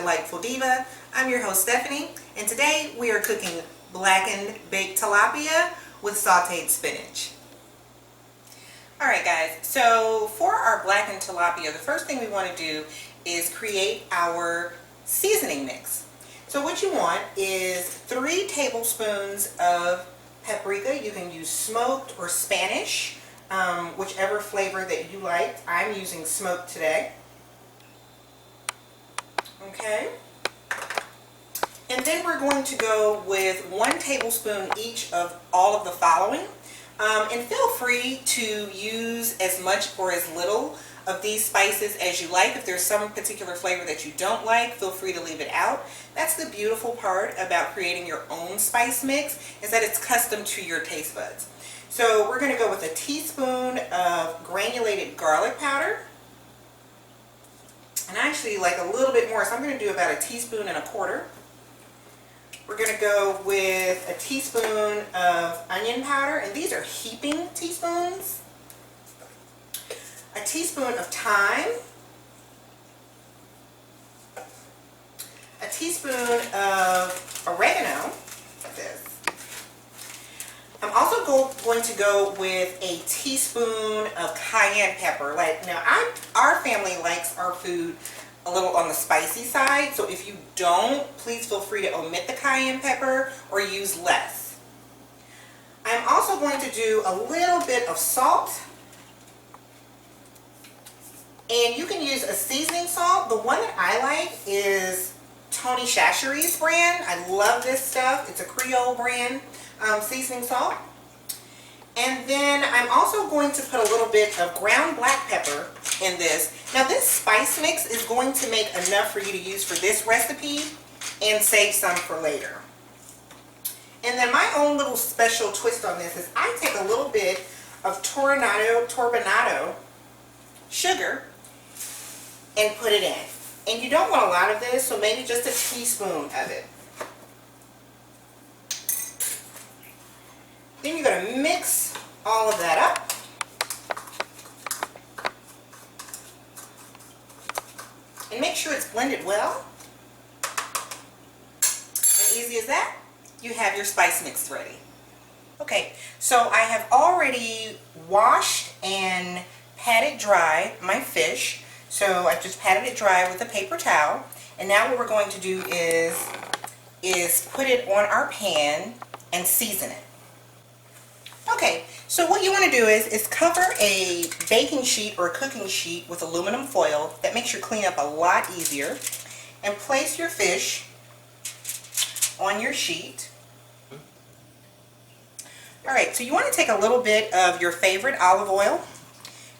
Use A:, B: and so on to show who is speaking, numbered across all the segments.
A: Delightful Diva. I'm your host Stephanie, and today we are cooking blackened baked tilapia with sauteed spinach. Alright guys, so for our blackened tilapia, the first thing we want to do is create our seasoning mix. So what you want is 3 tablespoons of paprika. You can use smoked or Spanish, whichever flavor that you like. I'm using smoked today. Okay. And then we're going to go with 1 tablespoon each of all of the following. And feel free to use as much or as little of these spices as you like. If there's some particular flavor that you don't like, feel free to leave it out. That's the beautiful part about creating your own spice mix, is that it's custom to your taste buds. So we're going to go with a teaspoon of granulated garlic powder. And I actually like a little bit more, so I'm going to do about 1.25 teaspoons. We're going to go with a teaspoon of onion powder, and these are heaping teaspoons. A teaspoon of thyme. A teaspoon of oregano, like this. I'm also going to go with a teaspoon of cayenne pepper. Our family likes our food a little on the spicy side, so if you don't, please feel free to omit the cayenne pepper or use less. I'm also going to do a little bit of salt, and you can use a seasoning salt. The one that I like is Tony Chachere's brand. I love this stuff. It's a Creole brand seasoning salt. And then I'm also going to put a little bit of ground black pepper in this. Now this spice mix is going to make enough for you to use for this recipe and save some for later. And then my own little special twist on this is I take a little bit of turbinado sugar and put it in. And you don't want a lot of this, so maybe just a teaspoon of it. Then you're going to mix all of that up. And make sure it's blended well. And easy as that, you have your spice mix ready. Okay, so I have already washed and patted dry my fish. So I just patted it dry with a paper towel. And now what we're going to do is put it on our pan and season it. Okay, so what you want to do is cover a baking sheet or a cooking sheet with aluminum foil. That makes your cleanup a lot easier. And place your fish on your sheet. Alright, so you want to take a little bit of your favorite olive oil,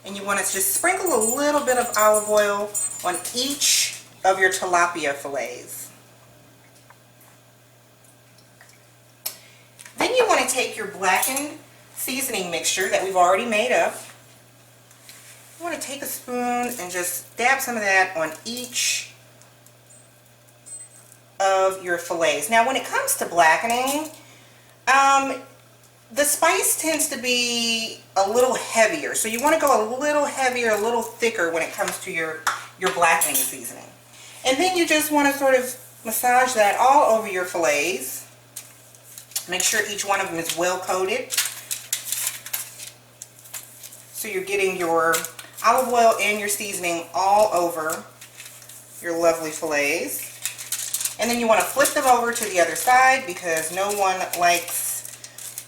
A: and you want to just sprinkle a little bit of olive oil on each of your tilapia fillets. Then you want to take your blackened seasoning mixture that we've already made up. You want to take a spoon and just dab some of that on each of your fillets. Now when it comes to blackening, the spice tends to be a little heavier, so you want to go a little heavier, a little thicker when it comes to your blackening seasoning. And then you just want to sort of massage that all over your fillets. Make sure each one of them is well coated. So you're getting your olive oil and your seasoning all over your lovely fillets. And then you want to flip them over to the other side, because no one likes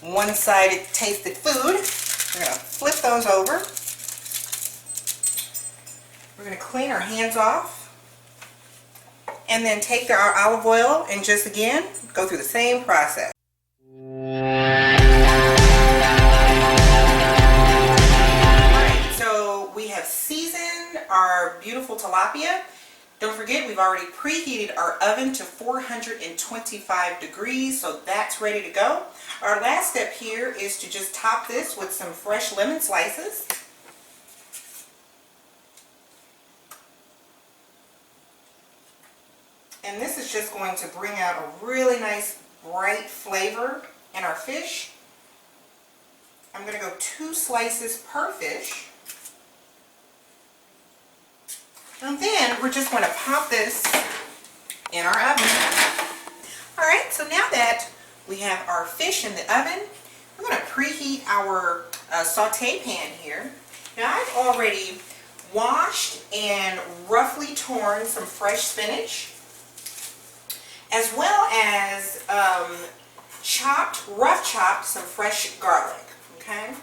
A: one-sided tasted food. We're going to flip those over. We're going to clean our hands off. And then take our olive oil and just again go through the same process. Our beautiful tilapia. Don't forget, we've already preheated our oven to 425 degrees, so that's ready to go. Our last step here is to just top this with some fresh lemon slices. And this is just going to bring out a really nice bright flavor in our fish. I'm going to go 2 slices per fish. And then we're just going to pop this in our oven. Alright, so now that we have our fish in the oven, we're going to preheat our saute pan here. Now I've already washed and roughly torn some fresh spinach, as well as rough chopped some fresh garlic, okay?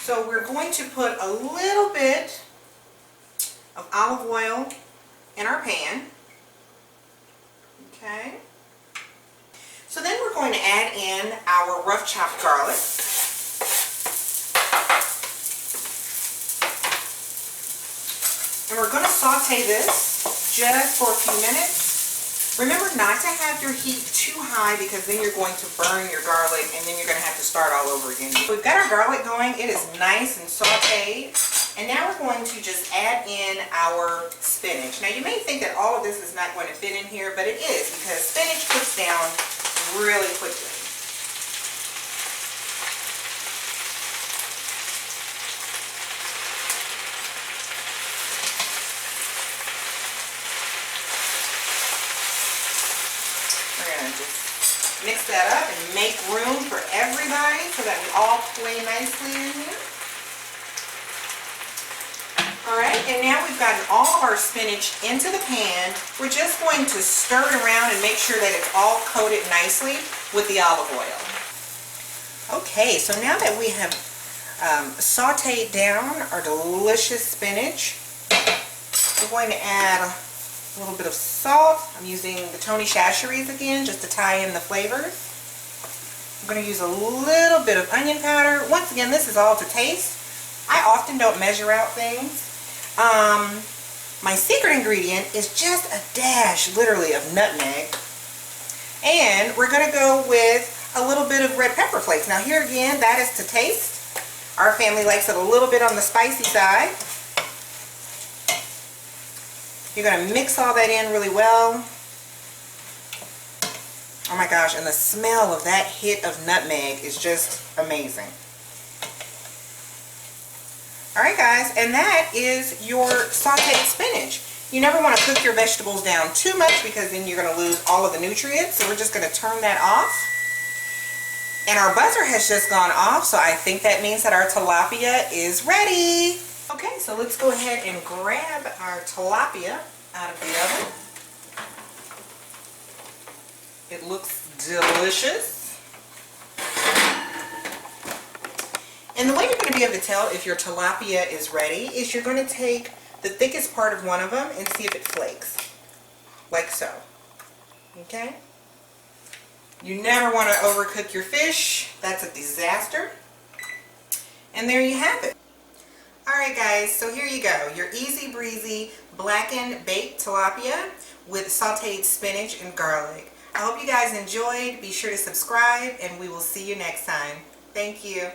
A: So we're going to put a little bit of olive oil in our pan, okay? So then we're going to add in our rough chopped garlic. And we're going to saute this just for a few minutes. Remember not to have your heat too high because then you're going to burn your garlic and then you're going to have to start all over again. We've got our garlic going. It is nice and sauteed. And now we're going to just add in our spinach. Now you may think that all of this is not going to fit in here, but it is because spinach cooks down really quickly. Just mix that up and make room for everybody so that we all play nicely in here. Alright, and now we've gotten all of our spinach into the pan. We're just going to stir it around and make sure that it's all coated nicely with the olive oil. Okay, so now that we have sauteed down our delicious spinach, we're going to add a little bit of salt. I'm using the Tony Chachere's again just to tie in the flavors. I'm going to use a little bit of onion powder. Once again, this is all to taste. I often don't measure out things. My secret ingredient is just a dash, literally, of nutmeg. And we're going to go with a little bit of red pepper flakes. Now here again, that is to taste. Our family likes it a little bit on the spicy side. You're going to mix all that in really well. Oh my gosh, and the smell of that hit of nutmeg is just amazing. Alright guys, and that is your sauteed spinach. You never want to cook your vegetables down too much because then you're going to lose all of the nutrients. So we're just going to turn that off. And our buzzer has just gone off, so I think that means that our tilapia is ready. Okay, so let's go ahead and grab our tilapia out of the oven. It looks delicious. And the way you're going to be able to tell if your tilapia is ready is you're going to take the thickest part of one of them and see if it flakes. Like so. Okay? You never want to overcook your fish. That's a disaster. And there you have it. Alright guys, so here you go. Your easy breezy blackened baked tilapia with sauteed spinach and garlic. I hope you guys enjoyed. Be sure to subscribe and we will see you next time. Thank you.